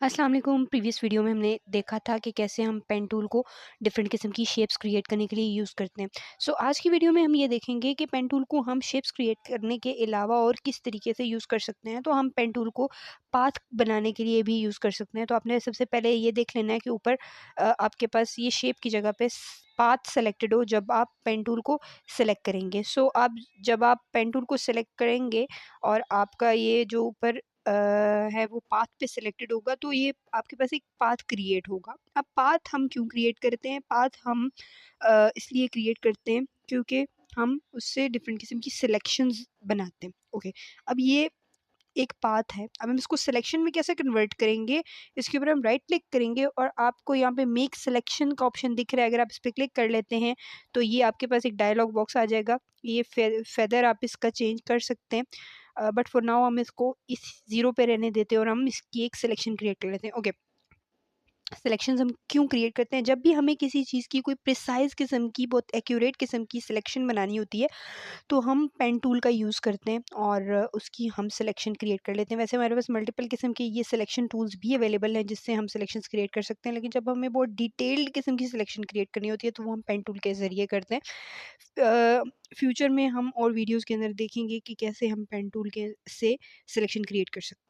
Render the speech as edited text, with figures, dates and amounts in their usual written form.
अस्सलाम वालेकुम। Previous video में हमने देखा था कि कैसे हम पेन टूल को डिफरेंट किस्म की शेप्स क्रिएट करने के लिए यूज़ करते हैं। आज की वीडियो में हम ये देखेंगे कि पेन टूल को हम शेप्स क्रिएट करने के अलावा और किस तरीके से यूज़ कर सकते हैं। तो हम पेन टूल को पाथ बनाने के लिए भी यूज़ कर सकते हैं। तो आपने सबसे पहले ये देख लेना है कि ऊपर आपके पास ये शेप की जगह पे पाथ सेलेक्टेड हो जब आप पेन टूल को सेलेक्ट करेंगे। आप जब आप पेन टूल को सेलेक्ट करेंगे और आपका ये जो ऊपर है वो पाथ पे सिलेक्टेड होगा, तो ये आपके पास एक पाथ क्रिएट होगा। अब पाथ हम क्यों क्रिएट करते हैं? पाथ हम इसलिए क्रिएट करते हैं क्योंकि हम उससे डिफरेंट किस्म की सिलेक्शंस बनाते हैं। ओके, अब ये एक पाथ है। अब हम इसको सिलेक्शन में कैसे कन्वर्ट करेंगे? इसके ऊपर हम राइट क्लिक करेंगे और आपको यहाँ पे मेक सिलेक्शन का ऑप्शन दिख रहा है। अगर आप इस पे क्लिक कर लेते हैं तो ये आपके पास एक डायलॉग बॉक्स आ जाएगा। ये फेदर आप इसका चेंज कर सकते हैं, बट फॉर नाउ हम इसको इस ज़ीरो पे रहने देते हैं और हम इसकी एक सिलेक्शन क्रिएट कर लेते हैं। ओके, सिलेक्शंस हम क्यों क्रिएट करते हैं? जब भी हमें किसी चीज़ की कोई प्रिसाइज़ किस्म की, बहुत एक्यूरेट किस्म की सिलेक्शन बनानी होती है, तो हम पेन टूल का यूज़ करते हैं और उसकी हम सिलेक्शन क्रिएट कर लेते हैं। वैसे हमारे पास मल्टीपल किस्म के ये सिलेक्शन टूल्स भी अवेलेबल हैं जिससे हम सिलेक्शंस क्रिएट कर सकते हैं, लेकिन जब हमें बहुत डिटेल्ड किस्म की सिलेक्शन क्रिएट करनी होती है तो वो हम पेन टूल के ज़रिए करते हैं। फ्यूचर में हम और वीडियोज़ के अंदर देखेंगे कि कैसे हम पेन टूल के से सिलेक्शन क्रिएट कर सकते हैं।